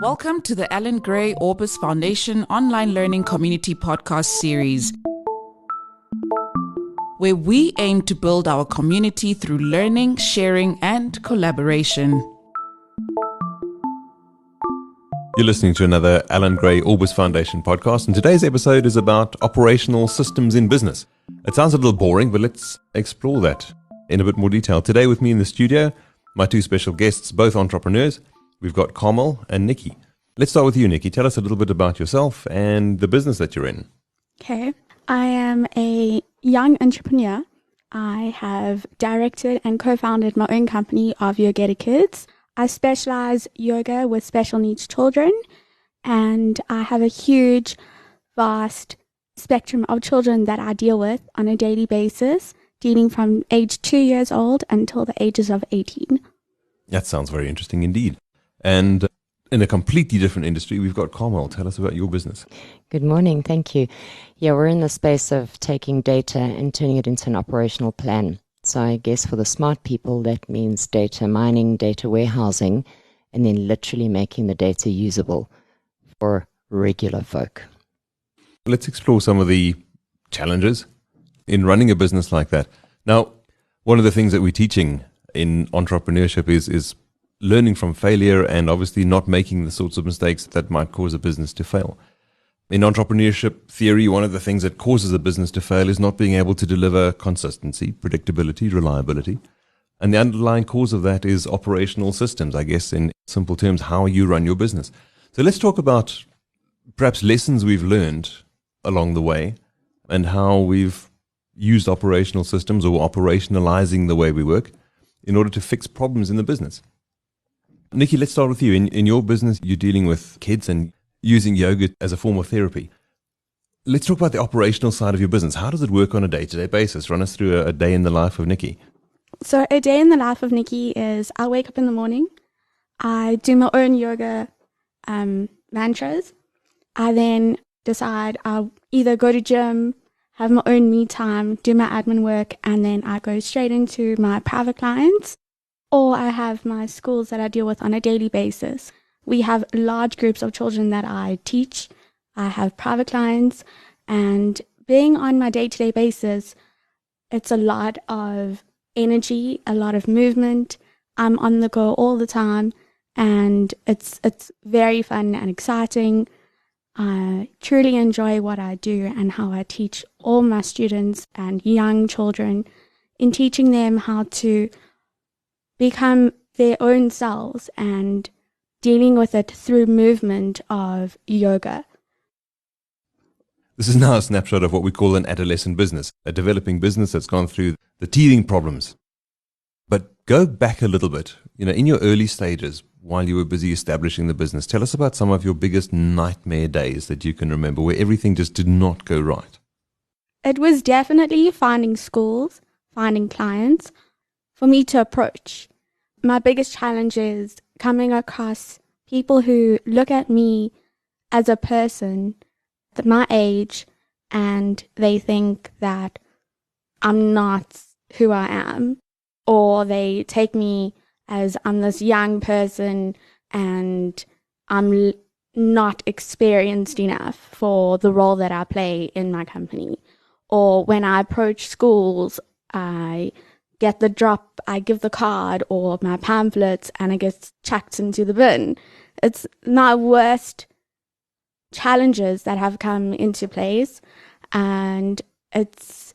Welcome to the Allan Gray Orbis Foundation Online Learning Community Podcast Series, where we aim to build our community through learning, sharing, and collaboration. You're listening to another Allan Gray Orbis Foundation podcast, and today's episode is about operational systems in business. It sounds a little boring, but let's explore that in a bit more detail. Today with me in the studio, my two special guests, both entrepreneurs. We've got Carmel and Nicci. Let's start with you, Nicci. Tell us a little bit about yourself and the business that you're in. Okay. I am a young entrepreneur. I have directed and co-founded my own company of YogettaKids. I specialize yoga with special needs children, and I have a huge, vast spectrum of children that I deal with on a daily basis, dealing from age 2 years old until the ages of 18. That sounds very interesting indeed. And in a completely different industry, we've got Carmel. Tell us about your business. Good morning. Thank you. Yeah, we're in the space of taking data and turning it into an operational plan. So I guess for the smart people, that means data mining, data warehousing, and then literally making the data usable for regular folk. Let's explore some of the challenges in running a business like that. Now, one of the things that we're teaching in entrepreneurship is learning from failure and obviously not making the sorts of mistakes that might cause a business to fail. In entrepreneurship theory, one of the things that causes a business to fail is not being able to deliver consistency, predictability, reliability. And the underlying cause of that is operational systems, I guess, in simple terms, how you run your business. So let's talk about perhaps lessons we've learned along the way and how we've used operational systems or operationalizing the way we work in order to fix problems in the business. Nicci, let's start with you. In your business, you're dealing with kids and using yoga as a form of therapy. Let's talk about the operational side of your business. How does it work on a day-to-day basis? Run us through a day in the life of Nicci. So a day in the life of Nicci is I wake up in the morning, I do my own yoga mantras. I then decide I'll either go to gym, have my own me time, do my admin work, and then I go straight into my private clients, or I have my schools that I deal with on a daily basis. We have large groups of children that I teach. I have private clients, and being on my day-to-day basis, it's a lot of energy, a lot of movement. I'm on the go all the time, and it's very fun and exciting. I truly enjoy what I do and how I teach all my students and young children in teaching them how to become their own selves and dealing with it through movement of yoga. This is now a snapshot of what we call an adolescent business, a developing business that's gone through the teething problems. But go back a little bit, in your early stages, while you were busy establishing the business, tell us about some of your biggest nightmare days that you can remember where everything just did not go right. It was definitely finding schools, finding clients for me to approach. My biggest challenge is coming across people who look at me as a person at my age and they think that I'm not who I am, or they take me as I'm this young person and I'm not experienced enough for the role that I play in my company. Or when I approach schools, I get the drop, I give the card or my pamphlets and it gets chucked into the bin. It's my worst challenges that have come into place, and it's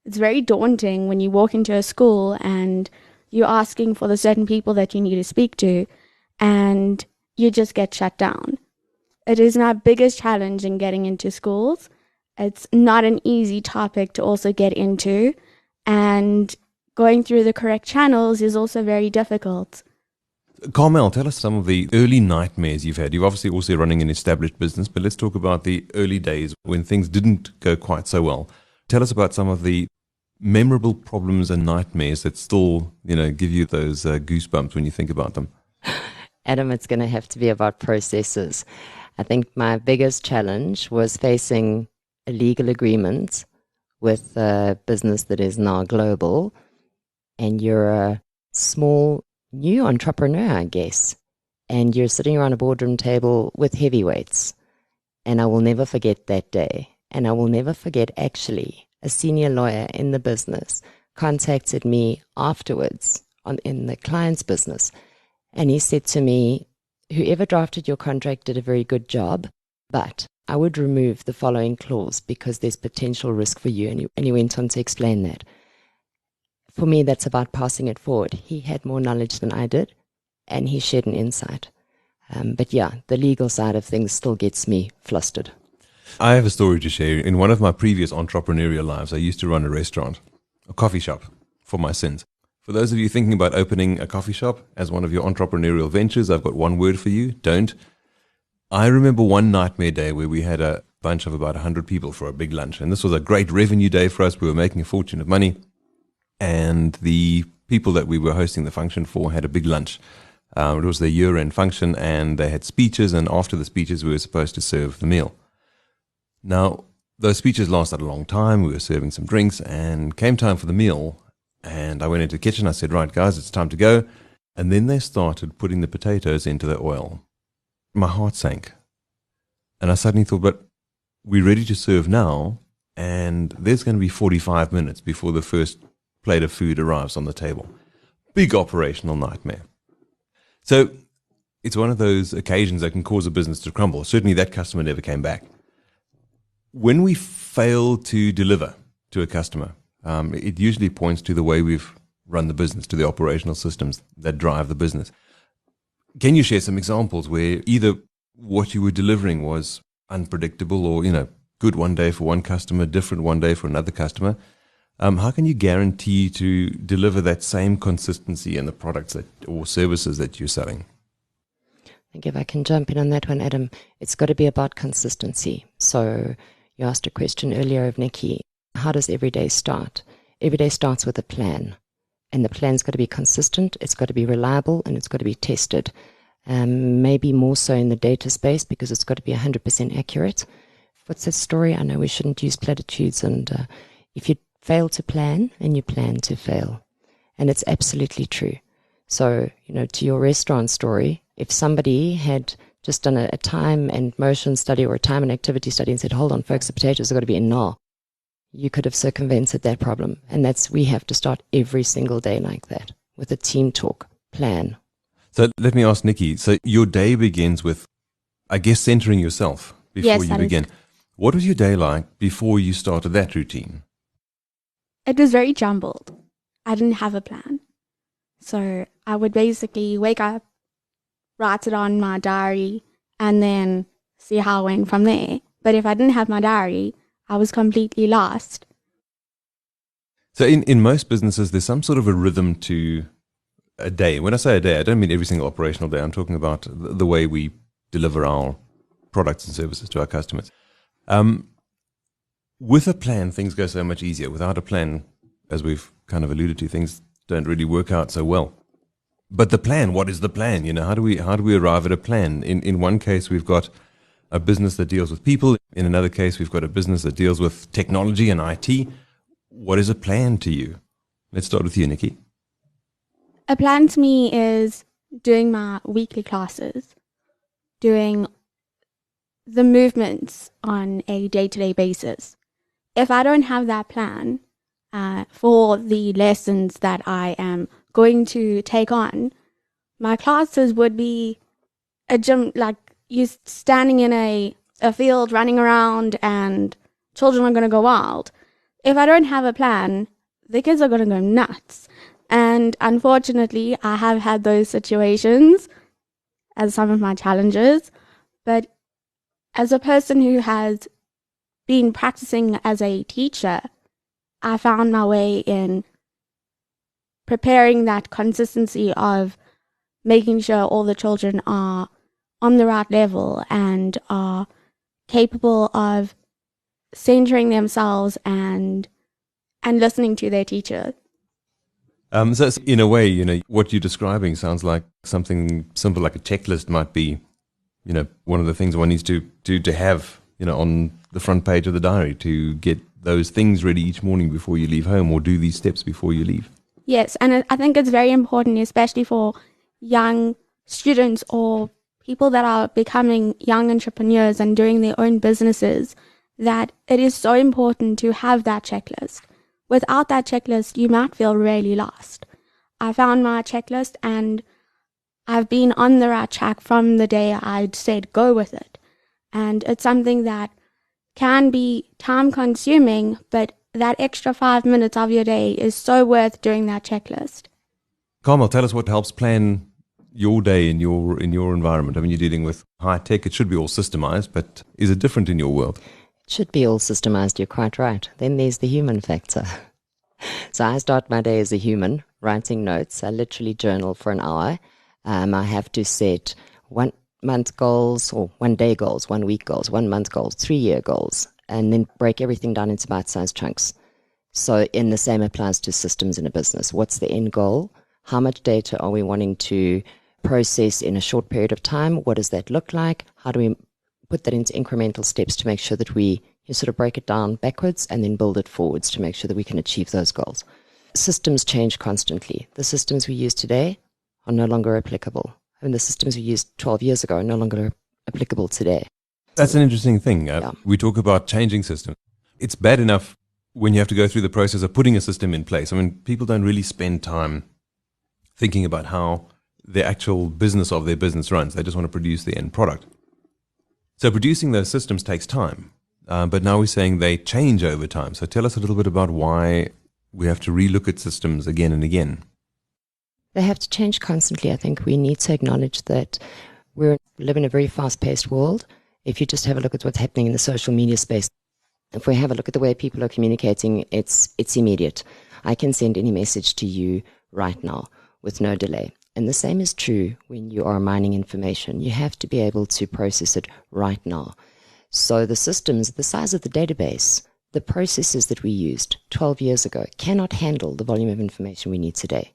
very daunting when you walk into a school and you're asking for the certain people that you need to speak to and you just get shut down. It is my biggest challenge in getting into schools. It's not an easy topic to also get into, and going through the correct channels is also very difficult. Carmel, tell us some of the early nightmares you've had. You're obviously also running an established business, but let's talk about the early days when things didn't go quite so well. Tell us about some of the memorable problems and nightmares that still, give you those goosebumps when you think about them. Adam, it's going to have to be about processes. I think my biggest challenge was facing a legal agreement with a business that is now global, and you're a small new entrepreneur, I guess, and you're sitting around a boardroom table with heavyweights. And I will never forget that day. And I will never forget, actually, a senior lawyer in the business contacted me afterwards in the client's business. And he said to me, whoever drafted your contract did a very good job, but I would remove the following clause because there's potential risk for you. And he went on to explain that. For me, that's about passing it forward. He had more knowledge than I did, and he shared an insight. But yeah, the legal side of things still gets me flustered. I have a story to share. In one of my previous entrepreneurial lives, I used to run a restaurant, a coffee shop, for my sins. For those of you thinking about opening a coffee shop as one of your entrepreneurial ventures, I've got one word for you: don't. I remember one nightmare day where we had a bunch of about 100 people for a big lunch. And this was a great revenue day for us. We were making a fortune of money. And the people that we were hosting the function for had a big lunch. It was their year-end function, and they had speeches. And after the speeches, we were supposed to serve the meal. Now, those speeches lasted a long time. We were serving some drinks, and came time for the meal. And I went into the kitchen. I said, right, guys, it's time to go. And then they started putting the potatoes into the oil. My heart sank. And I suddenly thought, but we're ready to serve now, and there's going to be 45 minutes before the first plate of food arrives on the table. Big operational nightmare. So it's one of those occasions that can cause a business to crumble. Certainly that customer never came back. When we fail to deliver to a customer, it usually points to the way we've run the business, to the operational systems that drive the business. Can you share some examples where either what you were delivering was unpredictable or, good one day for one customer, different one day for another customer? How can you guarantee to deliver that same consistency in the products or services that you're selling? I think if I can jump in on that one, Adam, it's got to be about consistency. So you asked a question earlier of Nicci, how does every day start? Every day starts with a plan. And the plan's got to be consistent, it's got to be reliable, and it's got to be tested. Maybe more so in the data space because it's got to be 100% accurate. What's that story? I know we shouldn't use platitudes. And if you fail to plan, and you plan to fail. And it's absolutely true. So, to your restaurant story, if somebody had just done a time and motion study or a time and activity study and said, hold on, folks, the potatoes have got to be in now, you could have circumvented that problem. And we have to start every single day like that, with a team talk, plan. So let me ask Nicci, so your day begins with, I guess, centering yourself before you begin. What was your day like before you started that routine? It was very jumbled. I didn't have a plan. So I would basically wake up, write it on my diary, and then see how I went from there. But if I didn't have my diary, I was completely lost. So in most businesses, there's some sort of a rhythm to a day. When I say a day, I don't mean every single operational day. I'm talking about the way we deliver our products and services to our customers. With a plan, things go so much easier. Without a plan, as we've kind of alluded to, things don't really work out so well. But the plan, what is the plan? How do we arrive at a plan? In one case, we've got a business that deals with people. In another case, we've got a business that deals with technology and IT. What is a plan to you? Let's start with you, Nicci. A plan to me is doing my weekly classes, doing the movements on a day-to-day basis. If I don't have that plan for the lessons that I am going to take on, my classes would be a gym, like you standing in a field running around and children are going to go wild. If I don't have a plan, the kids are going to go nuts. And unfortunately, I have had those situations as some of my challenges. But as a person who has been practicing as a teacher, I found my way in preparing that consistency of making sure all the children are on the right level and are capable of centering themselves and listening to their teacher. So in a way, what you're describing sounds like something simple, like a checklist might be, one of the things one needs to have, on the front page of the diary to get those things ready each morning before you leave home, or do these steps before you leave. Yes, and I think it's very important, especially for young students or people that are becoming young entrepreneurs and doing their own businesses that it is so important to have that checklist. Without that checklist, you might feel really lost. I found my checklist and I've been on the right track from the day I'd said go with it. And it's something that can be time consuming, but that extra 5 minutes of your day is so worth doing that checklist. Carmel, tell us what helps plan your day in your environment. I mean, you're dealing with high tech. It should be all systemized, but is it different in your world? It should be all systemized. You're quite right. Then there's the human factor. So I start my day as a human, writing notes. I literally journal for an hour. I have to set 1 month goals or 1 day goals, 1 week goals, 1 month goals, 3 year goals, and then break everything down into bite-sized chunks. So the same applies to systems in a business. What's the end goal? How much data are we wanting to process in a short period of time? What does that look like? How do we put that into incremental steps to make sure that we sort of break it down backwards and then build it forwards to make sure that we can achieve those goals? Systems change constantly. The systems we use today are no longer applicable. I mean, the systems we used 12 years ago are no longer applicable today. That's an interesting thing. We talk about changing systems. It's bad enough when you have to go through the process of putting a system in place. I mean, people don't really spend time thinking about how the actual business of their business runs. They just want to produce the end product. So producing those systems takes time. But now we're saying they change over time. So tell us a little bit about why we have to relook at systems again and again. They have to change constantly. I think we need to acknowledge that we live in a very fast-paced world. If you just have a look at what's happening in the social media space, if we have a look at the way people are communicating, it's immediate. I can send any message to you right now with no delay. And the same is true when you are mining information. You have to be able to process it right now. So the systems, the size of the database, the processes that we used 12 years ago cannot handle the volume of information we need today.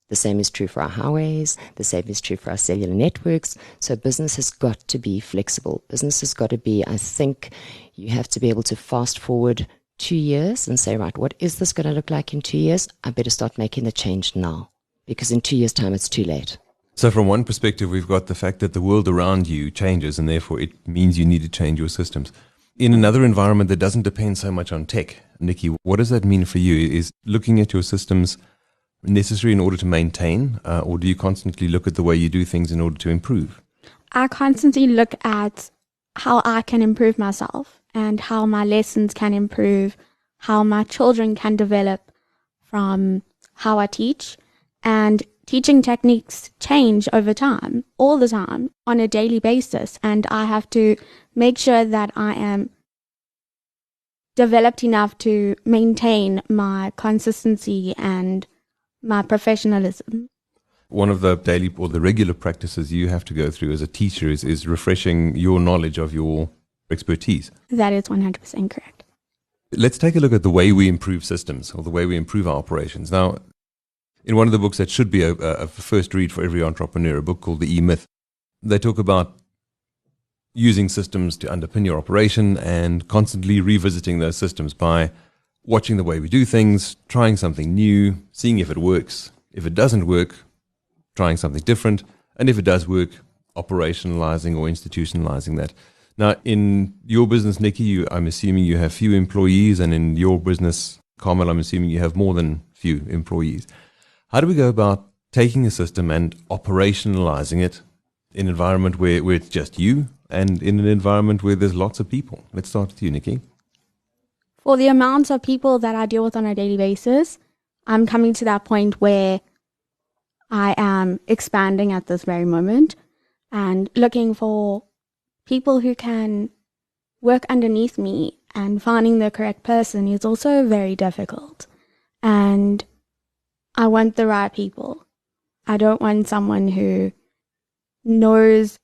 The same is true for our highways. The same is true for our cellular networks. So business has got to be flexible. Business has got to be, I think, you have to be able to fast forward 2 years and say, right, what is this going to look like in 2 years? I better start making the change now, because in 2 years' time, it's too late. So from one perspective, we've got the fact that the world around you changes, and therefore it means you need to change your systems. In another environment that doesn't depend so much on tech, Nicci, what does that mean for you? Is looking at your systems necessary in order to maintain, or do you constantly look at the way you do things in order to improve? I constantly look at how I can improve myself and how my lessons can improve, how my children can develop from how I teach. And teaching techniques change over time, all the time, on a daily basis. And I have to make sure that I am developed enough to maintain my consistency and my professionalism. One of the daily or the regular practices you have to go through as a teacher is refreshing your knowledge of your expertise. That is 100% correct. Let's take a look at the way we improve systems or the way we improve our operations. Now, in one of the books that should be a first read for every entrepreneur, a book called The E-Myth, they talk about using systems to underpin your operation and constantly revisiting those systems by watching the way we do things, trying something new, seeing if it works. If it doesn't work, trying something different. And if it does work, operationalizing or institutionalizing that. Now, in your business, Nicci, I'm assuming you have few employees, and in your business, Carmel, I'm assuming you have more than few employees. How do we go about taking a system and operationalizing it in an environment where it's just you and in an environment where there's lots of people? Let's start with you, Nicci. For the amount of people that I deal with on a daily basis, I'm coming to that point where I am expanding at this very moment and looking for people who can work underneath me, and finding the correct person is also very difficult. And I want the right people. I don't want someone who knows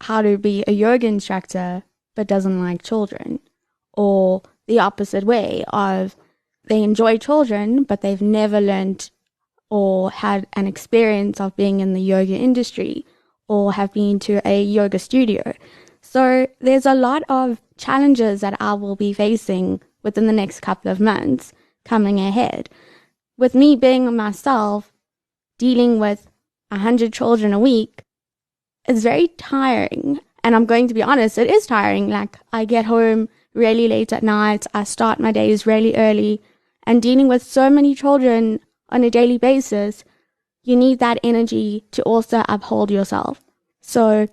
how to be a yoga instructor but doesn't like children, or the opposite way of they enjoy children but they've never learned or had an experience of being in the yoga industry or have been to a yoga studio. So there's a lot of challenges that I will be facing within the next couple of months coming ahead. With me being myself, dealing with 100 children a week, it's very tiring. And I'm going to be honest, it is tiring. Like, I get home really late at night. I start my days really early. And dealing with so many children on a daily basis, you need that energy to also uphold yourself. So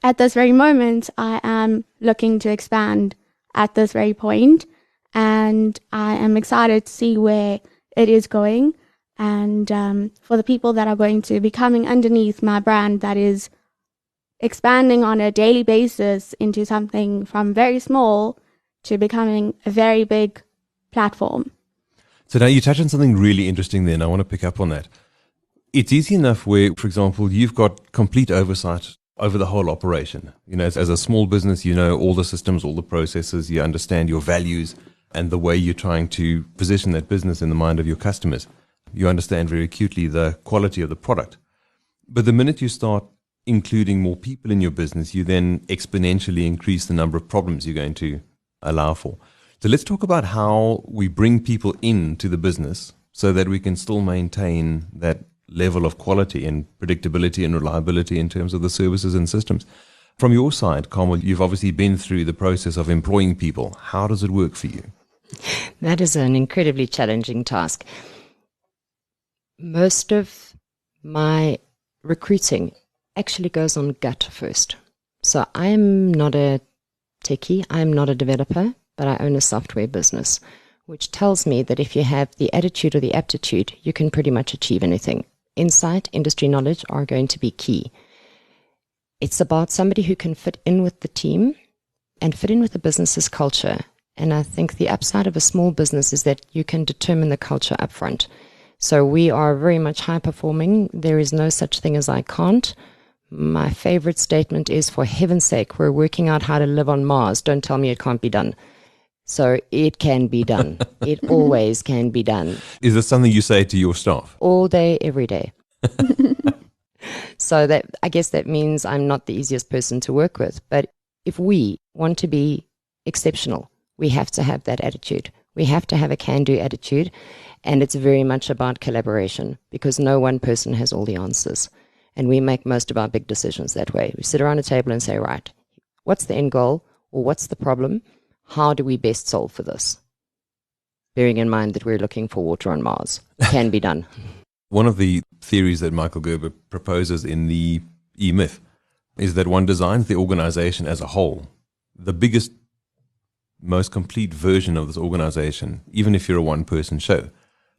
at this very moment, I am looking to expand at this very point, and I am excited to see where it is going. And for the people that are going to be coming underneath my brand, that is expanding on a daily basis into something from very small to becoming a very big platform. So now you touch on something really interesting there, and I want to pick up on that. It's easy enough where, for example, you've got complete oversight over the whole operation. You know, as a small business, you know all the systems, all the processes, you understand your values and the way you're trying to position that business in the mind of your customers. You understand very acutely the quality of the product. But the minute you start including more people in your business, you then exponentially increase the number of problems you're going to allow for. So let's talk about how we bring people into the business so that we can still maintain that level of quality and predictability and reliability in terms of the services and systems. From your side, Carmel, you've obviously been through the process of employing people. How does it work for you? That is an incredibly challenging task. Most of my recruiting actually goes on gut first. So I'm not a techie, I'm not a developer, but I own a software business, which tells me that if you have the attitude or the aptitude, you can pretty much achieve anything. Insight, industry knowledge are going to be key. It's about somebody who can fit in with the team and fit in with the business's culture. And I think the upside of a small business is that you can determine the culture up front. So we are very much high performing. There is no such thing as I can't. My favorite statement is, for heaven's sake, we're working out how to live on Mars. Don't tell me it can't be done. So it can be done. It always can be done. Is this something you say to your staff? All day, every day. So that, I guess that means I'm not the easiest person to work with. But if we want to be exceptional, we have to have that attitude. We have to have a can-do attitude. And it's very much about collaboration, because no one person has all the answers. And we make most of our big decisions that way. We sit around a table and say, right, what's the end goal, or what's the problem? How do we best solve for this? Bearing in mind that we're looking for water on Mars. Can be done. One of the theories that Michael Gerber proposes in the E-Myth is that one designs the organization as a whole. The biggest, most complete version of this organization, even if you're a one-person show.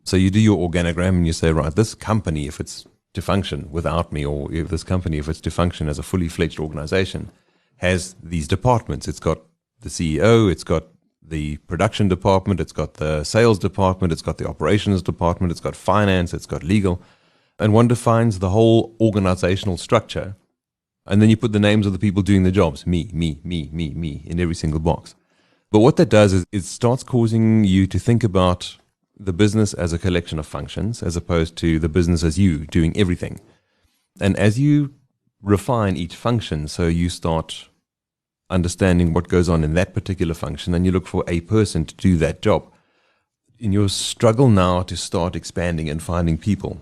So you do your organogram and you say, right, this company, if it's to function without me, or if this company, if it's to function as a fully fledged organization, has these departments. It's got the CEO, it's got the production department, it's got the sales department, it's got the operations department, it's got finance, it's got legal. And one defines the whole organizational structure. And then you put the names of the people doing the jobs, me, in every single box. But what that does is it starts causing you to think about the business as a collection of functions, as opposed to the business as you doing everything. And as you refine each function, so you start understanding what goes on in that particular function, and you look for a person to do that job. In your struggle now to start expanding and finding people,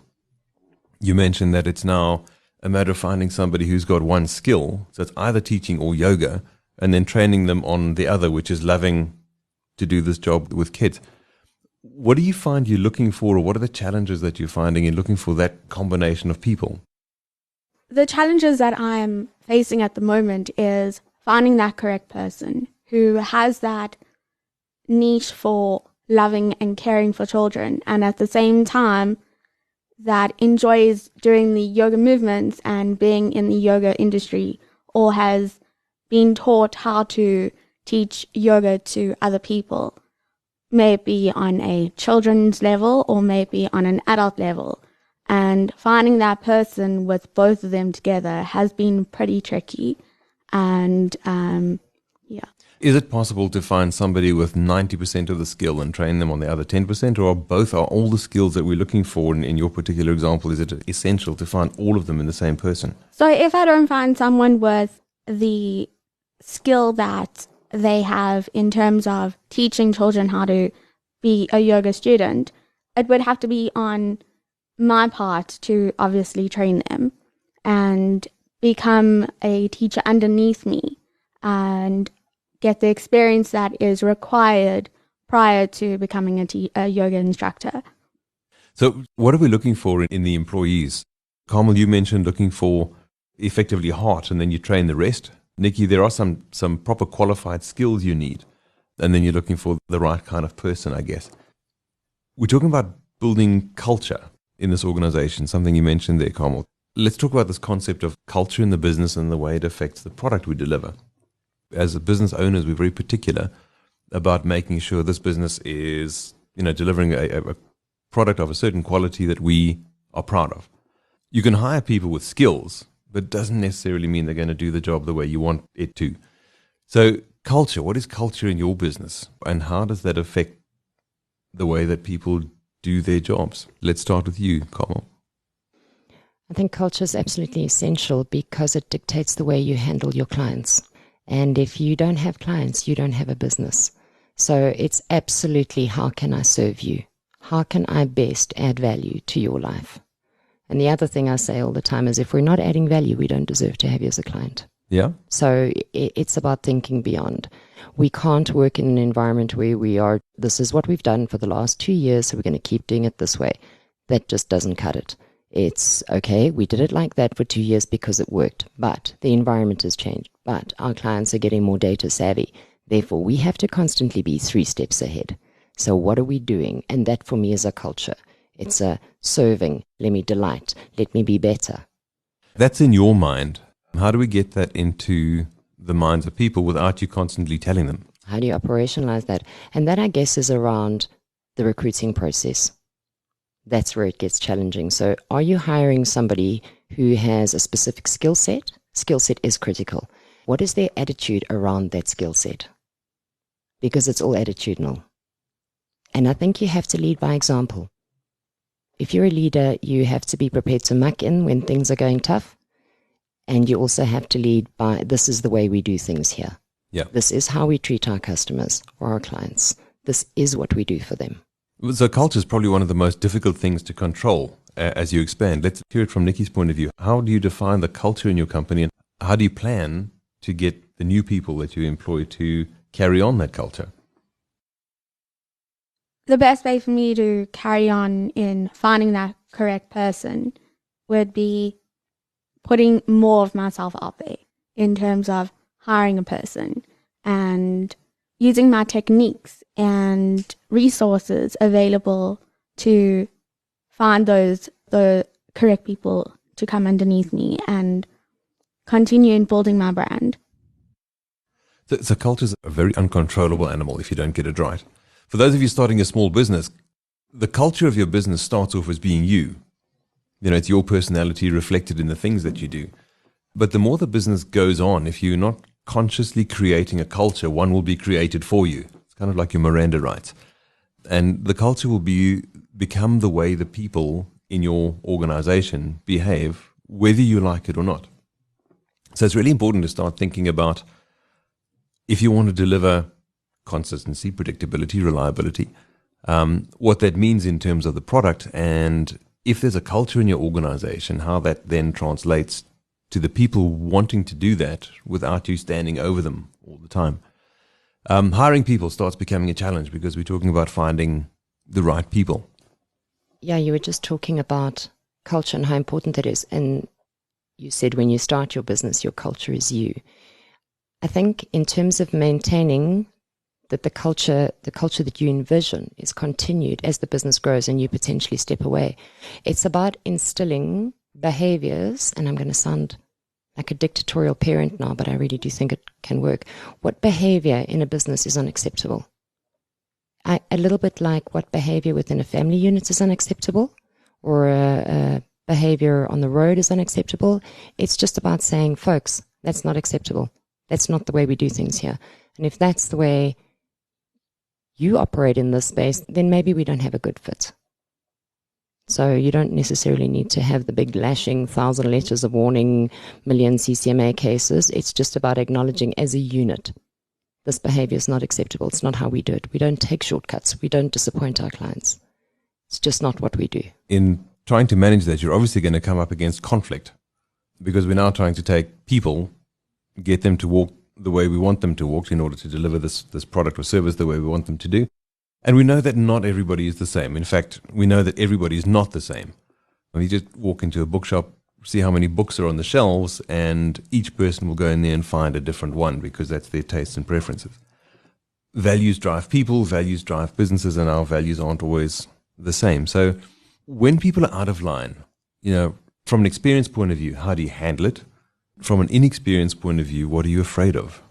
you mentioned that it's now a matter of finding somebody who's got one skill, so it's either teaching or yoga, and then training them on the other, which is loving to do this job with kids. What do you find you're looking for, or what are the challenges that you're finding in looking for that combination of people? The challenges that I'm facing at the moment is finding that correct person who has that niche for loving and caring for children, and at the same time that enjoys doing the yoga movements and being in the yoga industry, or has been taught how to teach yoga to other people, maybe on a children's level or maybe on an adult level. And finding that person with both of them together has been pretty tricky. And yeah. Is it possible to find somebody with 90% of the skill and train them on the other 10%, or are all the skills that we're looking for in your particular example, is it essential to find all of them in the same person? So if I don't find someone with the skill that they have in terms of teaching children how to be a yoga student, it would have to be on my part to obviously train them. And become a teacher underneath me and get the experience that is required prior to becoming a yoga instructor. So what are we looking for in the employees? Carmel, you mentioned looking for effectively heart, and then you train the rest. Nicci, there are some proper qualified skills you need, and then you're looking for the right kind of person, I guess. We're talking about building culture in this organization, something you mentioned there, Carmel. Let's talk about this concept of culture in the business and the way it affects the product we deliver. As business owners, we're very particular about making sure this business is, delivering a product of a certain quality that we are proud of. You can hire people with skills, but it doesn't necessarily mean they're going to do the job the way you want it to. So culture, what is culture in your business, and how does that affect the way that people do their jobs? Let's start with you, Carmel. I think culture is absolutely essential because it dictates the way you handle your clients. And if you don't have clients, you don't have a business. So it's absolutely, how can I serve you? How can I best add value to your life? And the other thing I say all the time is if we're not adding value, we don't deserve to have you as a client. Yeah. So it's about thinking beyond. We can't work in an environment where we are, this is what we've done for the last 2 years, so we're going to keep doing it this way. That just doesn't cut it. It's okay, we did it like that for 2 years because it worked, but the environment has changed, but our clients are getting more data savvy. Therefore, we have to constantly be 3 steps ahead. So what are we doing? And that for me is a culture. It's a serving, let me delight, let me be better. That's in your mind. How do we get that into the minds of people without you constantly telling them? How do you operationalize that? And that, I guess, is around the recruiting process. That's where it gets challenging. So are you hiring somebody who has a specific skill set? Skill set is critical. What is their attitude around that skill set? Because it's all attitudinal. And I think you have to lead by example. If you're a leader, you have to be prepared to muck in when things are going tough. And you also have to lead by, this is the way we do things here. Yeah. This is how we treat our customers or our clients. This is what we do for them. So culture is probably one of the most difficult things to control as you expand. Let's hear it from Nicci's point of view. How do you define the culture in your company, and how do you plan to get the new people that you employ to carry on that culture? The best way for me to carry on in finding that correct person would be putting more of myself out there in terms of hiring a person and using my techniques and resources available to find the correct people to come underneath me and continue in building my brand. So culture is a very uncontrollable animal if you don't get it right. For those of you starting a small business, the culture of your business starts off as being you. It's your personality reflected in the things that you do. But the more the business goes on, if you're not consciously creating a culture, one will be created for you. It's kind of like your Miranda rights. And the culture will become the way the people in your organization behave, whether you like it or not. So it's really important to start thinking about, if you want to deliver consistency, predictability, reliability, what that means in terms of the product, and if there's a culture in your organization, how that then translates to the people wanting to do that without you standing over them all the time. Hiring people starts becoming a challenge because we're talking about finding the right people. Yeah, you were just talking about culture and how important that is. And you said when you start your business, your culture is you. I think in terms of maintaining that the culture that you envision is continued as the business grows and you potentially step away. It's about instilling behaviors, and I'm going to sound like a dictatorial parent now, but I really do think it can work. What behavior in a business is unacceptable? A little bit like what behavior within a family unit is unacceptable, or a behavior on the road is unacceptable. It's just about saying, folks, that's not acceptable. That's not the way we do things here. And if that's the way you operate in this space, then maybe we don't have a good fit. So you don't necessarily need to have the big lashing 1,000 letters of warning, million CCMA cases. It's just about acknowledging as a unit, this behavior is not acceptable. It's not how we do it. We don't take shortcuts. We don't disappoint our clients. It's just not what we do. In trying to manage that, you're obviously going to come up against conflict. because we're now trying to take people, get them to walk the way we want them to walk in order to deliver this product or service the way we want them to do. And we know that not everybody is the same. In fact, we know that everybody is not the same. When you just walk into a bookshop, see how many books are on the shelves, and each person will go in there and find a different one because that's their tastes and preferences. Values drive people, values drive businesses, and our values aren't always the same. So when people are out of line, from an experience point of view, how do you handle it? From an inexperienced point of view, what are you afraid of?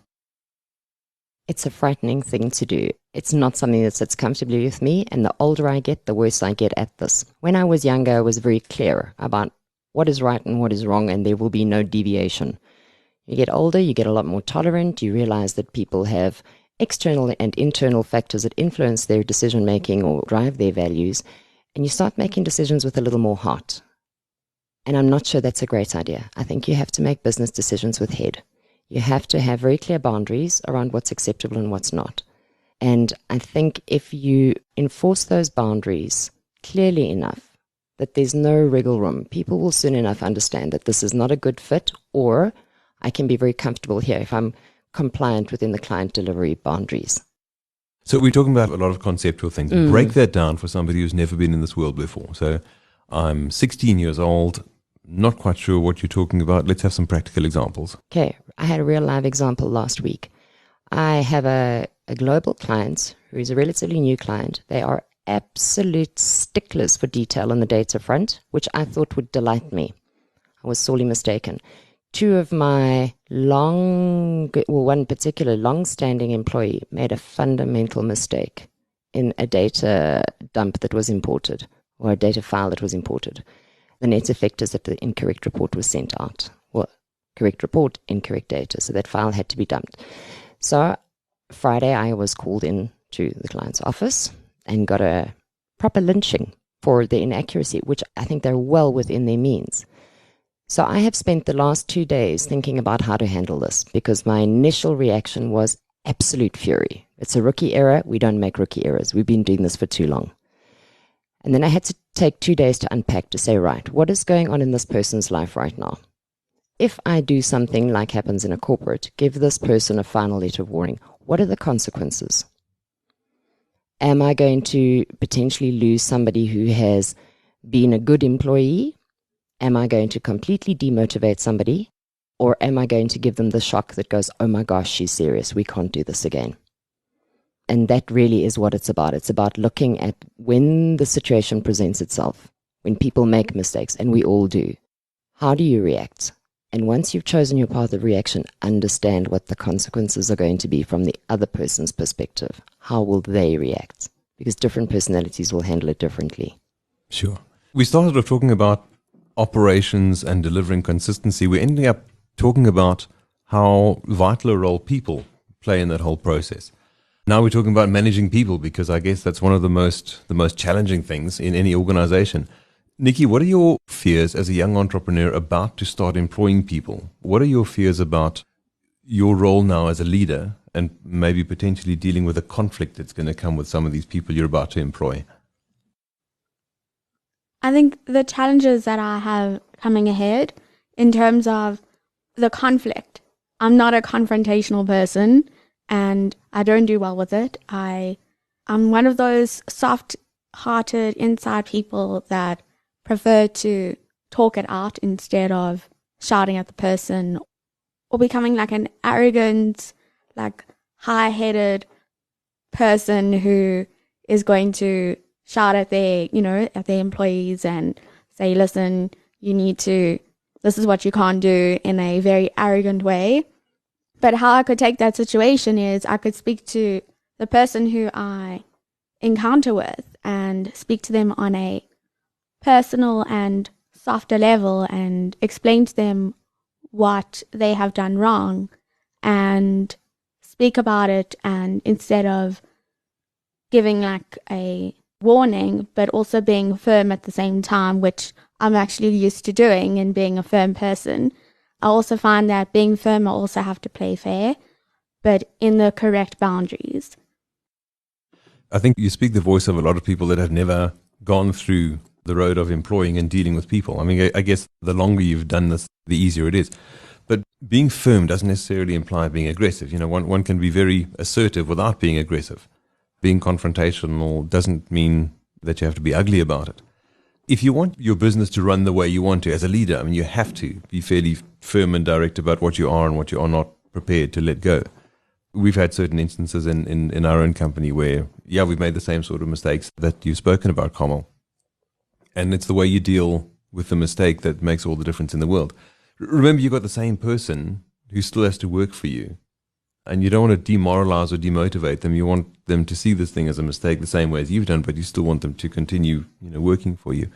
It's a frightening thing to do. It's not something that sits comfortably with me, and the older I get, the worse I get at this. When I was younger, I was very clear about what is right and what is wrong, and there will be no deviation. You get older, you get a lot more tolerant, you realize that people have external and internal factors that influence their decision-making or drive their values, and you start making decisions with a little more heart. And I'm not sure that's a great idea. I think you have to make business decisions with head. You have to have very clear boundaries around what's acceptable and what's not. And I think if you enforce those boundaries clearly enough, that there's no wriggle room, people will soon enough understand that this is not a good fit, or I can be very comfortable here if I'm compliant within the client delivery boundaries. So we're talking about a lot of conceptual things. Break that down for somebody who's never been in this world before. So I'm 16 years old, not quite sure what you're talking about. Let's have some practical examples. Okay, I had a real live example last week. I have a global client who is a relatively new client. They are absolute sticklers for detail on the data front, which I thought would delight me. I was sorely mistaken. Two of my one particular long-standing employee made a fundamental mistake in a data dump that was imported, or a data file that was imported. The net effect is that the incorrect report was sent out. Well, correct report, incorrect data. So that file had to be dumped. So Friday, I was called in to the client's office and got a proper lynching for the inaccuracy, which I think they're well within their means. So I have spent the last 2 days thinking about how to handle this, because my initial reaction was absolute fury. It's a rookie error. We don't make rookie errors. We've been doing this for too long. And then I had to take 2 days to unpack, to say, right, what is going on in this person's life right now? If I do something like happens in a corporate, give this person a final letter of warning, what are the consequences? Am I going to potentially lose somebody who has been a good employee? Am I going to completely demotivate somebody? Or am I going to give them the shock that goes, oh my gosh, she's serious, we can't do this again? And that really is what it's about. It's about looking at when the situation presents itself, when people make mistakes, and we all do. How do you react? And once you've chosen your path of reaction, understand what the consequences are going to be from the other person's perspective. How will they react? Because different personalities will handle it differently. Sure. We started off talking about operations and delivering consistency. We're ending up talking about how vital a role people play in that whole process. Now we're talking about managing people, because I guess that's one of the most challenging things in any organization. Nicci, what are your fears as a young entrepreneur about to start employing people? What are your fears about your role now as a leader, and maybe potentially dealing with a conflict that's going to come with some of these people you're about to employ? I think the challenges that I have coming ahead in terms of the conflict, I'm not a confrontational person, and I don't do well with it. I'm one of those soft-hearted inside people that prefer to talk it out instead of shouting at the person or becoming like an arrogant, like high-headed person who is going to shout at their employees and say, listen, this is what you can't do, in a very arrogant way. But how I could take that situation is I could speak to the person who I encounter with and speak to them on a personal and softer level and explain to them what they have done wrong and speak about it, and instead of giving like a warning, but also being firm at the same time, which I'm actually used to doing and being a firm person. I also find that being firm, I also have to play fair, but in the correct boundaries. I think you speak the voice of a lot of people that have never gone through the road of employing and dealing with people. I mean, I guess the longer you've done this, the easier it is. But being firm doesn't necessarily imply being aggressive. You know, one can be very assertive without being aggressive. Being confrontational doesn't mean that you have to be ugly about it. If you want your business to run the way you want to as a leader, I mean, you have to be fairly firm and direct about what you are and what you are not prepared to let go. We've had certain instances in our own company where, yeah, we've made the same sort of mistakes that you've spoken about, Carmel. And it's the way you deal with the mistake that makes all the difference in the world. Remember, you've got the same person who still has to work for you. And you don't want to demoralize or demotivate them. You want them to see this thing as a mistake the same way as you've done, but you still want them to continue, working for you.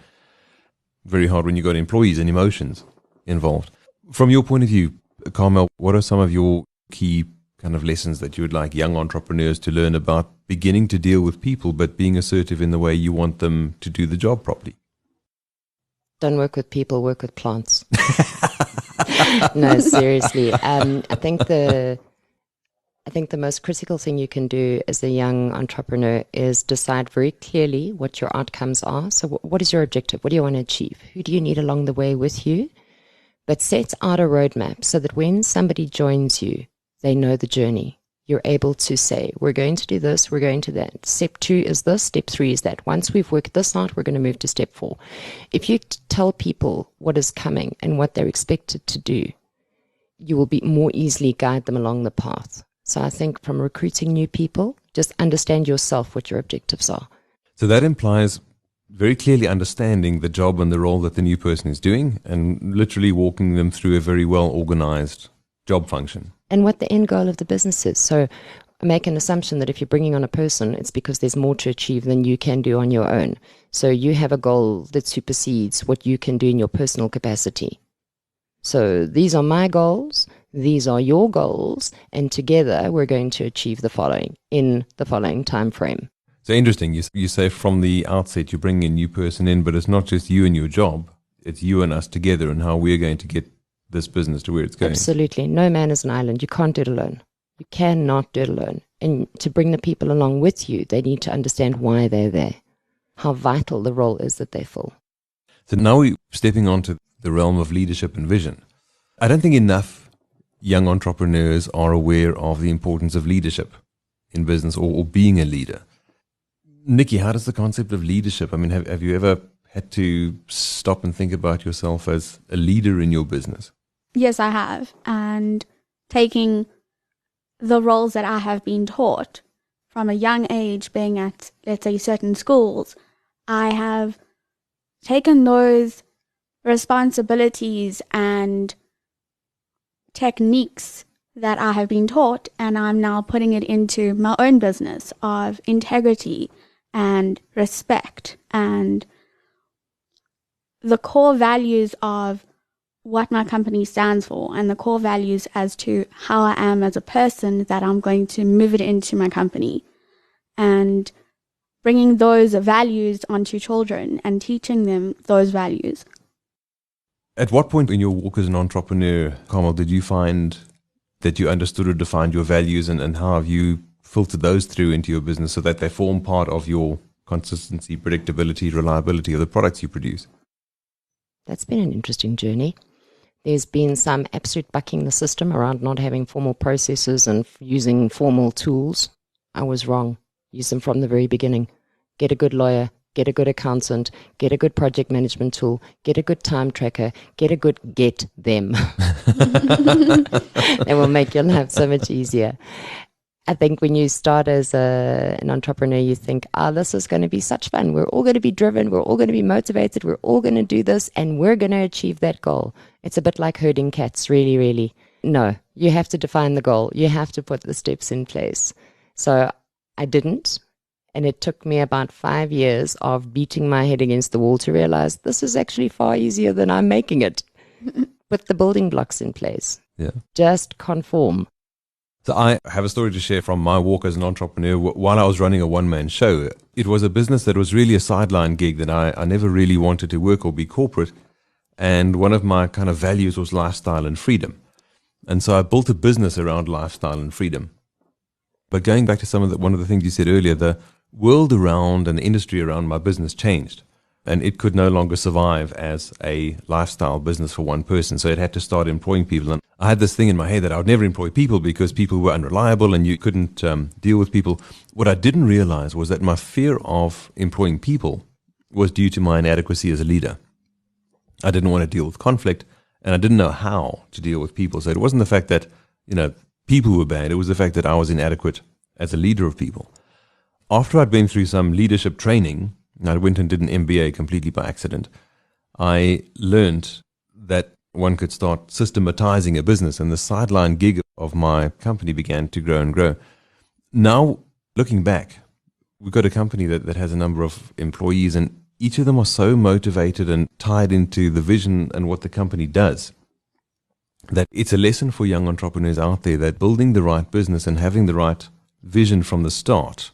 Very hard when you've got employees and emotions involved. From your point of view, Carmel, what are some of your key kind of lessons that you would like young entrepreneurs to learn about beginning to deal with people, but being assertive in the way you want them to do the job properly? Don't work with people, work with plants. No, seriously. I think the most critical thing you can do as a young entrepreneur is decide very clearly what your outcomes are. So what is your objective? What do you want to achieve? Who do you need along the way with you? But set out a roadmap so that when somebody joins you, they know the journey. You're able to say, we're going to do this, we're going to that. Step 2 is this, step 3 is that. Once we've worked this out, we're going to move to step 4. If you tell people what is coming and what they're expected to do, you will be more easily guide them along the path. So I think from recruiting new people, just understand yourself what your objectives are. So that implies very clearly understanding the job and the role that the new person is doing and literally walking them through a very well organized job function. And what the end goal of the business is. So make an assumption that if you're bringing on a person, it's because there's more to achieve than you can do on your own. So you have a goal that supersedes what you can do in your personal capacity. So these are my goals, these are your goals, and together we're going to achieve the following in the following time frame. So interesting, you say from the outset you bring a new person in, but it's not just you and your job, it's you and us together and how we're going to get this business to where it's going. Absolutely. No man is an island. You can't do it alone. You cannot do it alone. And to bring the people along with you, they need to understand why they're there, how vital the role is that they fill. So now we're stepping onto the realm of leadership and vision. I don't think enough young entrepreneurs are aware of the importance of leadership in business or being a leader. Nicci, how does the concept of leadership, I mean, have you ever had to stop and think about yourself as a leader in your business? Yes, I have. And taking the roles that I have been taught from a young age, being at, let's say, certain schools, I have taken those responsibilities and techniques that I have been taught, and I'm now putting it into my own business of integrity and respect and the core values of what my company stands for and the core values as to how I am as a person, that I'm going to move it into my company, and bringing those values onto children and teaching them those values. At what point in your walk as an entrepreneur, Carmel, did you find that you understood or defined your values, and how have you filtered those through into your business so that they form part of your consistency, predictability, reliability of the products you produce? That's been an interesting journey. There's been some absolute bucking the system around not having formal processes and using formal tools. I was wrong. Use them from the very beginning. Get a good lawyer, get a good accountant, get a good project management tool, get a good time tracker, get them. It will make your life so much easier. I think when you start as an entrepreneur, you think, this is going to be such fun. We're all going to be driven. We're all going to be motivated. We're all going to do this, and we're going to achieve that goal. It's a bit like herding cats, really, really. No, you have to define the goal. You have to put the steps in place. So I didn't, and it took me about 5 years of beating my head against the wall to realize this is actually far easier than I'm making it. Put the building blocks in place. Yeah. Just conform. So I have a story to share from my walk as an entrepreneur. While I was running a one-man show, it was a business that was really a sideline gig that I never really wanted to work or be corporate. And one of my kind of values was lifestyle and freedom. And so I built a business around lifestyle and freedom. But going back to one of the things you said earlier, the world around and the industry around my business changed. and it could no longer survive as a lifestyle business for one person. So it had to start employing people. And I had this thing in my head that I would never employ people because people were unreliable and you couldn't deal with people. What I didn't realize was that my fear of employing people was due to my inadequacy as a leader. I didn't want to deal with conflict, and I didn't know how to deal with people. So it wasn't the fact that, people were bad. It was the fact that I was inadequate as a leader of people. After I'd been through some leadership training, I went and did an MBA completely by accident. I learned that one could start systematizing a business, and the sideline gig of my company began to grow and grow. Now, looking back, we've got a company that has a number of employees, and each of them are so motivated and tied into the vision and what the company does that it's a lesson for young entrepreneurs out there that building the right business and having the right vision from the start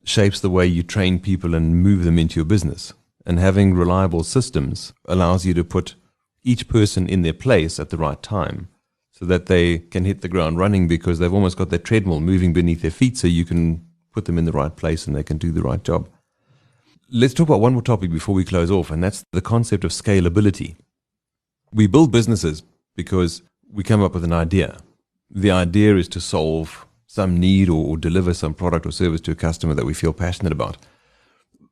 shapes the way you train people and move them into your business. And having reliable systems allows you to put each person in their place at the right time so that they can hit the ground running because they've almost got that treadmill moving beneath their feet, so you can put them in the right place and they can do the right job. Let's talk about one more topic before we close off, and that's the concept of scalability. We build businesses because we come up with an idea. The idea is to solve some need or deliver some product or service to a customer that we feel passionate about.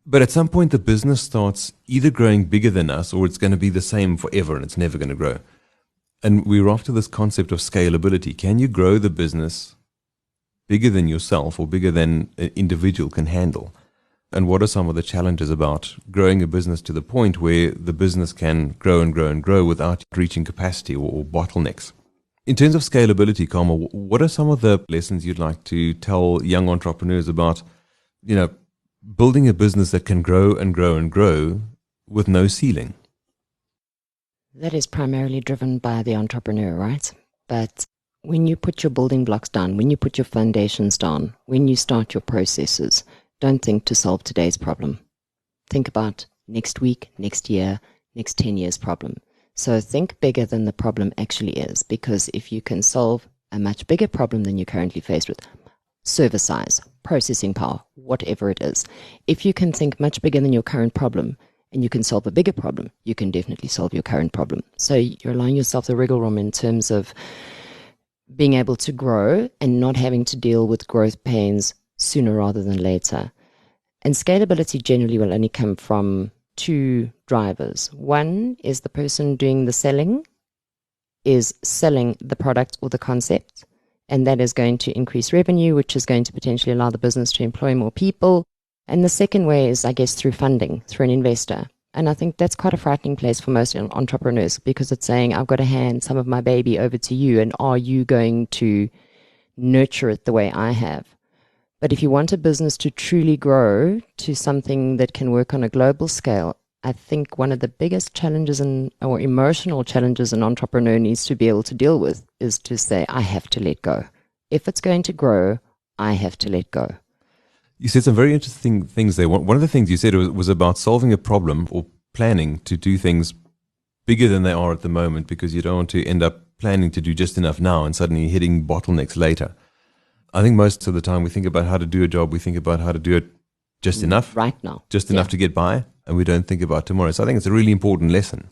But at some point, the business starts either growing bigger than us or it's going to be the same forever and it's never going to grow. And we're after this concept of scalability. Can you grow the business bigger than yourself or bigger than an individual can handle? And what are some of the challenges about growing a business to the point where the business can grow and grow and grow without reaching capacity or bottlenecks? In terms of scalability, Carmel, what are some of the lessons you'd like to tell young entrepreneurs about, building a business that can grow and grow and grow with no ceiling? That is primarily driven by the entrepreneur, right? But when you put your building blocks down, when you put your foundations down, when you start your processes, don't think to solve today's problem. Think about next week, next year, next 10 years problem. So think bigger than the problem actually is, because if you can solve a much bigger problem than you're currently faced with, server size, processing power, whatever it is, if you can think much bigger than your current problem and you can solve a bigger problem, you can definitely solve your current problem. So you're allowing yourself the wiggle room in terms of being able to grow and not having to deal with growth pains sooner rather than later. And scalability generally will only come from two drivers. One is the person doing the selling is selling the product or the concept, and that is going to increase revenue, which is going to potentially allow the business to employ more people. And the second way is, I guess, through funding, through an investor. And I think that's quite a frightening place for most entrepreneurs, because it's saying, I've got to hand some of my baby over to you, and are you going to nurture it the way I have? But if you want a business to truly grow to something that can work on a global scale, I think one of the biggest challenges or emotional challenges an entrepreneur needs to be able to deal with is to say, I have to let go. If it's going to grow, I have to let go. You said some very interesting things there. One of the things you said was about solving a problem or planning to do things bigger than they are at the moment, because you don't want to end up planning to do just enough now and suddenly hitting bottlenecks later. I think most of the time we think about how to do a job, we think about how to do it just enough. Right now. Just enough to get by, and we don't think about tomorrow. So I think it's a really important lesson.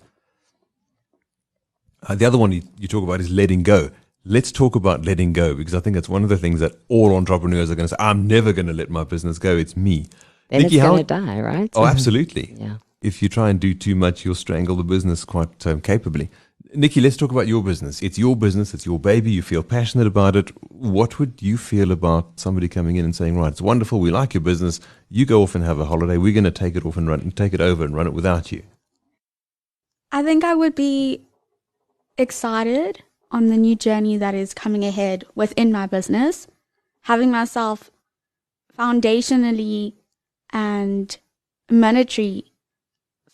The other one you talk about is letting go. Let's talk about letting go, because I think it's one of the things that all entrepreneurs are going to say, I'm never going to let my business go. It's me. Then Nicci, it's going to die, right? Oh, absolutely. Yeah. If you try and do too much, you'll strangle the business quite capably. Nicci, let's talk about your business. It's your business. It's your baby. You feel passionate about it. What would you feel about somebody coming in and saying, right, it's wonderful. We like your business. You go off and have a holiday. We're going to take it off and take it over and run it without you. I think I would be excited on the new journey that is coming ahead within my business, having myself foundationally and monetary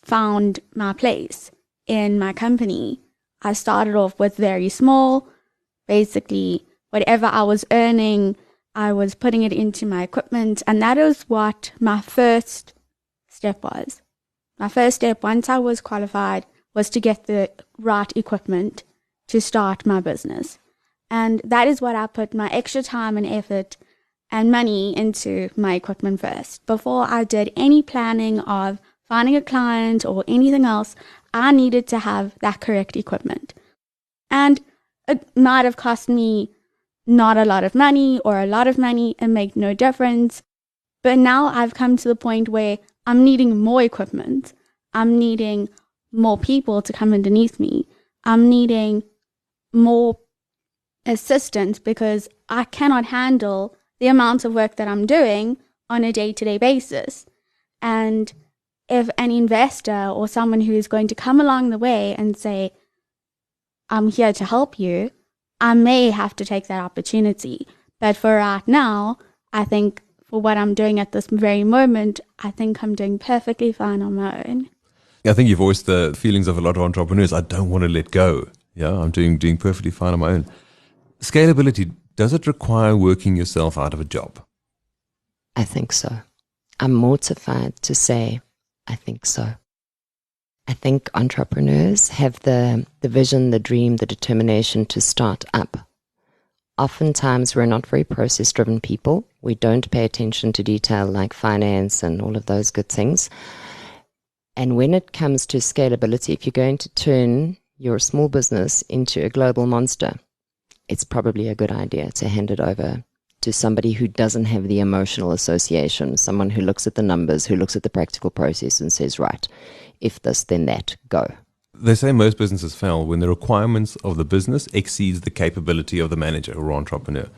found my place in my company. I started off with very small. Basically, whatever I was earning, I was putting it into my equipment. And that is what my first step was. My first step, once I was qualified, was to get the right equipment to start my business. And that is what I put my extra time and effort and money into my equipment first, before I did any planning of finding a client or anything else, I needed to have that correct equipment. And it might have cost me not a lot of money or a lot of money and make no difference. But now I've come to the point where I'm needing more equipment. I'm needing more people to come underneath me. I'm needing more assistance because I cannot handle the amount of work that I'm doing on a day-to-day basis. And if an investor or someone who is going to come along the way and say, I'm here to help you, I may have to take that opportunity. But for right now, I think for what I'm doing at this very moment, I think I'm doing perfectly fine on my own. I think you've voiced the feelings of a lot of entrepreneurs. I don't want to let go. Yeah, I'm doing perfectly fine on my own. Scalability, does it require working yourself out of a job? I think so. I'm mortified to say I think so. I think entrepreneurs have the vision, the dream, the determination to start up. Oftentimes, we're not very process-driven people. We don't pay attention to detail like finance and all of those good things. And when it comes to scalability, if you're going to turn your small business into a global monster, it's probably a good idea to hand it over to somebody who doesn't have the emotional association, someone who looks at the numbers, who looks at the practical process and says, right, if this, then that, go. They say most businesses fail when the requirements of the business exceeds the capability of the manager or entrepreneur.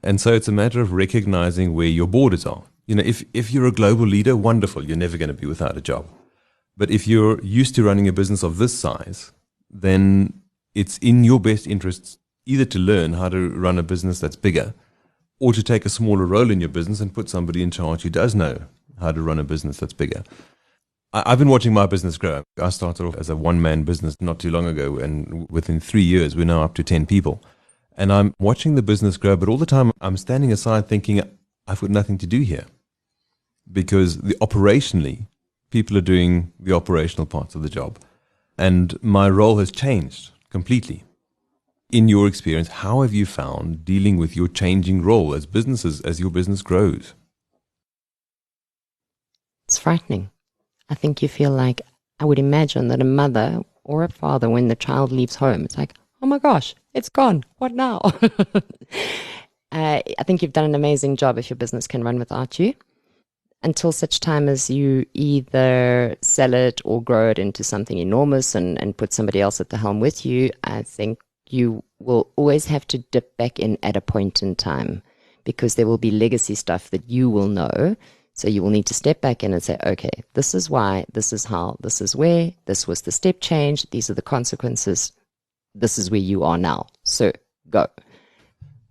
And so it's a matter of recognizing where your borders are. You know, if you're a global leader, wonderful, you're never going to be without a job. But if you're used to running a business of this size, then it's in your best interests either to learn how to run a business that's bigger or to take a smaller role in your business and put somebody in charge who does know how to run a business that's bigger. I've been watching my business grow. I started off as a one-man business not too long ago, and within 3 years, we're now up to 10 people. And I'm watching the business grow, but all the time I'm standing aside thinking, I've got nothing to do here. Because operationally, people are doing the operational parts of the job. And my role has changed completely. In your experience, how have you found dealing with your changing role as your business grows? It's frightening. I think you feel like, I would imagine that a mother or a father, when the child leaves home, it's like, oh my gosh, it's gone. What now? I think you've done an amazing job if your business can run without you. Until such time as you either sell it or grow it into something enormous and put somebody else at the helm with you, I think you will always have to dip back in at a point in time because there will be legacy stuff that you will know. So you will need to step back in and say, okay, this is why, this is how, this is where, this was the step change, these are the consequences, this is where you are now. So go.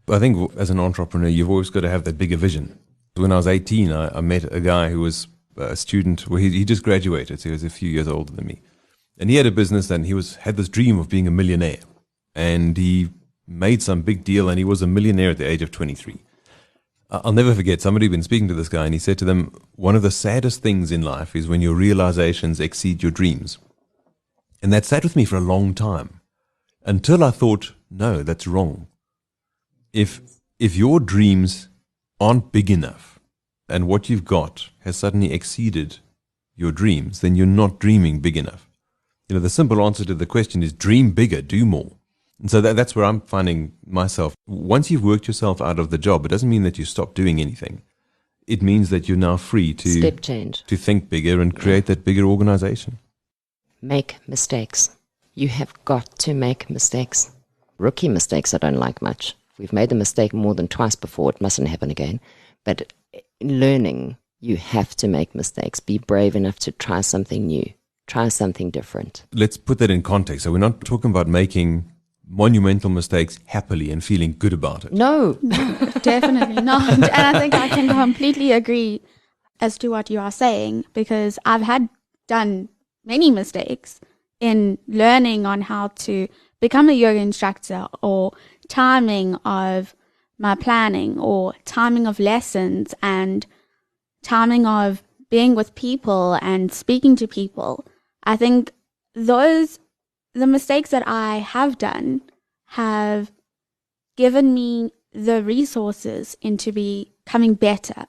I think as an entrepreneur, you've always got to have that bigger vision. When I was 18, I met a guy who was a student. Well, he just graduated, so he was a few years older than me. And he had a business and he had this dream of being a millionaire. And he made some big deal and he was a millionaire at the age of 23. I'll never forget, somebody had been speaking to this guy and he said to them, one of the saddest things in life is when your realizations exceed your dreams. And that sat with me for a long time until I thought, no, that's wrong. If your dreams aren't big enough and what you've got has suddenly exceeded your dreams, then you're not dreaming big enough. You know, the simple answer to the question is dream bigger, do more. And so that's where I'm finding myself. Once you've worked yourself out of the job, it doesn't mean that you stop doing anything. It means that you're now free to step change, to think bigger and create that bigger organization. Make mistakes. You have got to make mistakes. Rookie mistakes I don't like much. If we've made a mistake more than twice before, it mustn't happen again. But in learning, you have to make mistakes. Be brave enough to try something new. Try something different. Let's put that in context. So we're not talking about making monumental mistakes happily and feeling good about it. No, definitely not. And I think I can completely agree as to what you are saying, because I've done many mistakes in learning on how to become a yoga instructor, or timing of my planning, or timing of lessons, and timing of being with people and speaking to people. I think the mistakes that I have done have given me the resources into becoming better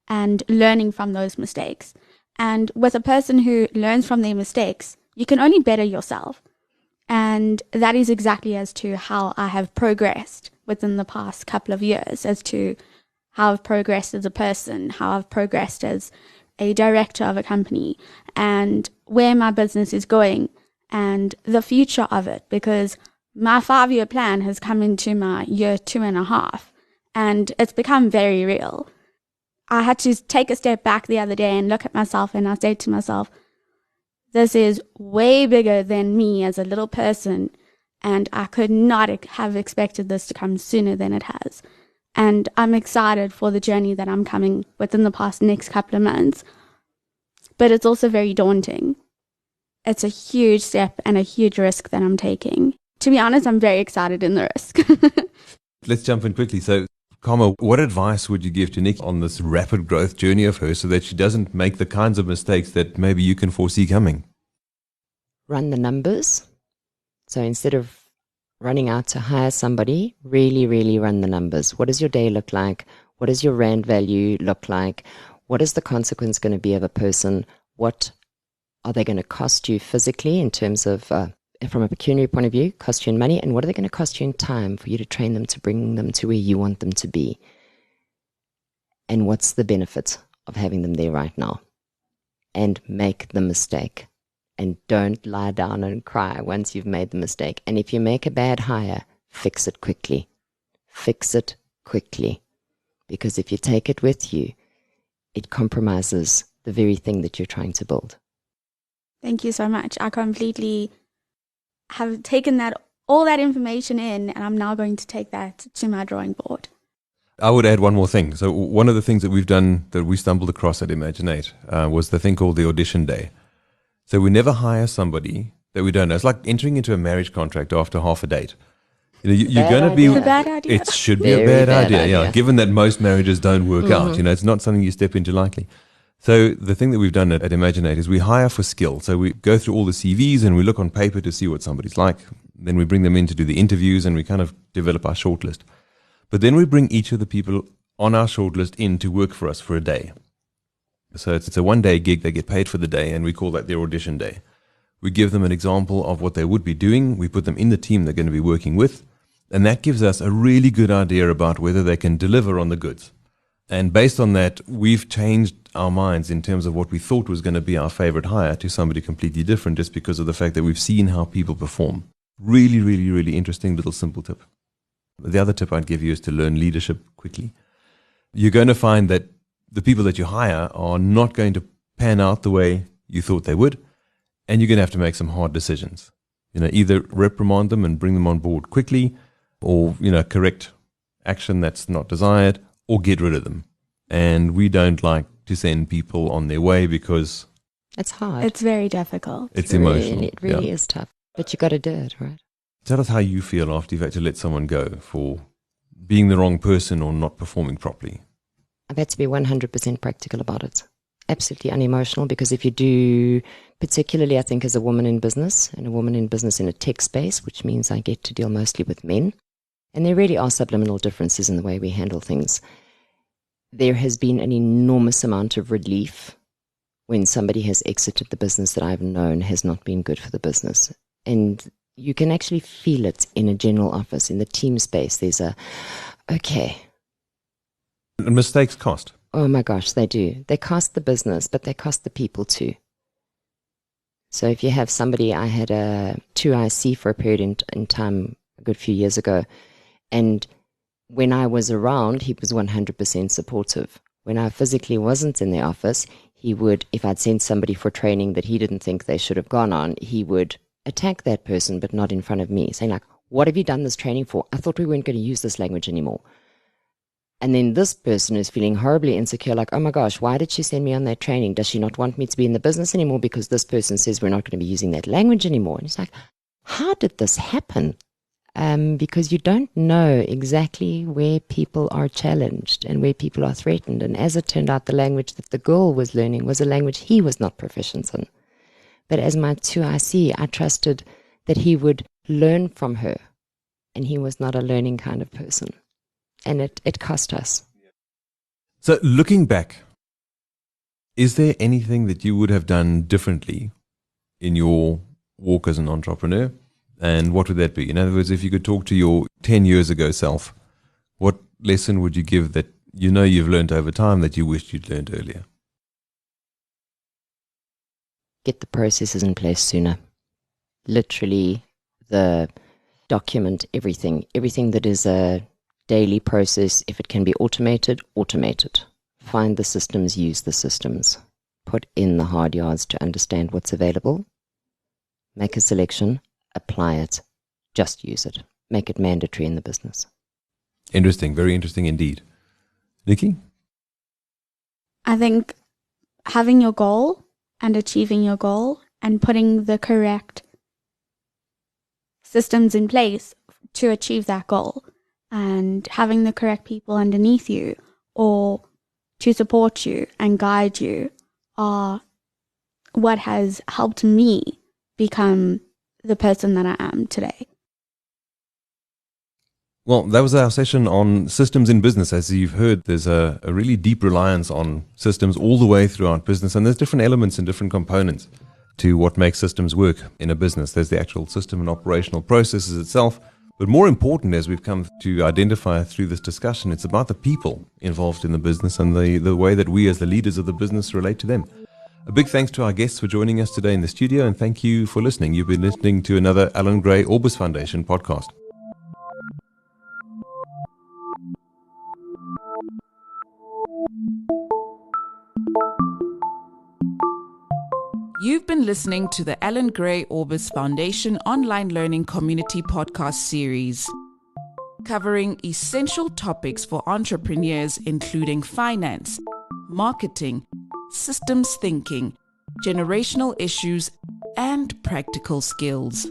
and learning from those mistakes. And with a person who learns from their mistakes, you can only better yourself. And that is exactly as to how I have progressed within the past couple of years, as to how I've progressed as a person, how I've progressed as a director of a company, and where my business is going and the future of it, because my 5-year plan has come into my year 2.5 and it's become very real. I had to take a step back the other day and look at myself, and I said to myself, this is way bigger than me as a little person, and I could not have expected this to come sooner than it has. And I'm excited for the journey that I'm coming within the past next couple of months. But it's also very daunting. It's a huge step and a huge risk that I'm taking. To be honest, I'm very excited in the risk. Let's jump in quickly. So, Carmel, what advice would you give to Nick on this rapid growth journey of hers so that she doesn't make the kinds of mistakes that maybe you can foresee coming? Run the numbers. So instead of running out to hire somebody, really, really run the numbers. What does your day look like? What does your rand value look like? What is the consequence going to be of a person? What are they going to cost you physically in terms of, from a pecuniary point of view, cost you in money? And what are they going to cost you in time for you to train them to bring them to where you want them to be? And what's the benefit of having them there right now? And make the mistake. And don't lie down and cry once you've made the mistake. And if you make a bad hire, fix it quickly. Fix it quickly. Because if you take it with you, it compromises the very thing that you're trying to build. Thank you so much. I completely have taken all that information in, and I'm now going to take that to my drawing board. I would add one more thing. So one of the things that we've done, that we stumbled across at Imaginate, was the thing called the audition day. So we never hire somebody that we don't know. It's like entering into a marriage contract after half a date. You're going to be... It's a bad idea. It should be a bad idea, yeah. Given that most marriages don't work out, it's not something you step into lightly. So the thing that we've done at Imaginate is we hire for skill. So we go through all the CVs and we look on paper to see what somebody's like. Then we bring them in to do the interviews and we kind of develop our shortlist. But then we bring each of the people on our shortlist in to work for us for a day. So it's a one-day gig. They get paid for the day, and we call that their audition day. We give them an example of what they would be doing. We put them in the team they're going to be working with, and that gives us a really good idea about whether they can deliver on the goods. And based on that, we've changed our minds in terms of what we thought was going to be our favorite hire to somebody completely different, just because of the fact that we've seen how people perform. Really, really, really interesting little simple tip. The other tip I'd give you is to learn leadership quickly. You're going to find that the people that you hire are not going to pan out the way you thought they would, and you're going to have to make some hard decisions. Either reprimand them and bring them on board quickly, or, correct action that's not desired, or get rid of them. And we don't like to send people on their way because it's hard. It's very difficult. It's emotional. It really is tough. But you got to do it, right? Tell us how you feel after you've had to let someone go for being the wrong person or not performing properly. I've had to be 100% practical about it. Absolutely unemotional, because if you do, particularly I think as a woman in business, and a woman in business in a tech space, which means I get to deal mostly with men, and there really are subliminal differences in the way we handle things. There has been an enormous amount of relief when somebody has exited the business that I've known has not been good for the business. And you can actually feel it in a general office, in the team space. There's okay. And mistakes cost. Oh my gosh, they do. They cost the business, but they cost the people too. So if you have somebody, I had a 2IC for a period in time a good few years ago, and when I was around, he was 100% supportive. When I physically wasn't in the office, he would, if I'd sent somebody for training that he didn't think they should have gone on, he would attack that person, but not in front of me, saying like, what have you done this training for? I thought we weren't going to use this language anymore. And then this person is feeling horribly insecure, like, oh my gosh, why did she send me on that training? Does she not want me to be in the business anymore because this person says we're not going to be using that language anymore? And it's like, how did this happen? Because you don't know exactly where people are challenged and where people are threatened. And as it turned out, the language that the girl was learning was a language he was not proficient in. But as my 2IC, I trusted that he would learn from her. And he was not a learning kind of person. And it cost us. So looking back, Is there anything that you would have done differently in your walk as an entrepreneur? And what would that be? In other words, if you could talk to your 10 years ago self, what lesson would you give that you know you've learned over time that you wished you'd learned earlier? Get the processes in place sooner. Literally, the document everything that is a daily process. If it can be automated, automate it. Find the systems, use the systems. Put in the hard yards to understand what's available. Make a selection, apply it, just use it. Make it mandatory in the business. Interesting, very interesting indeed. Nicci? I think having your goal and achieving your goal and putting the correct systems in place to achieve that goal and having the correct people underneath you or to support you and guide you are what has helped me become the person that I am today. Well, that was our session on systems in business. As you've heard, there's a really deep reliance on systems all the way throughout business, and there's different elements and different components to what makes systems work in a business. There's the actual system and operational processes itself, but more important, as we've come to identify through this discussion, it's about the people involved in the business and the way that we as the leaders of the business relate to them. A big thanks to our guests for joining us today in the studio, and thank you for listening. You've been listening to another Allan Gray Orbis Foundation podcast. You've been listening to the Allan Gray Orbis Foundation online learning community podcast series, covering essential topics for entrepreneurs, including finance, marketing, systems thinking, generational issues, and practical skills.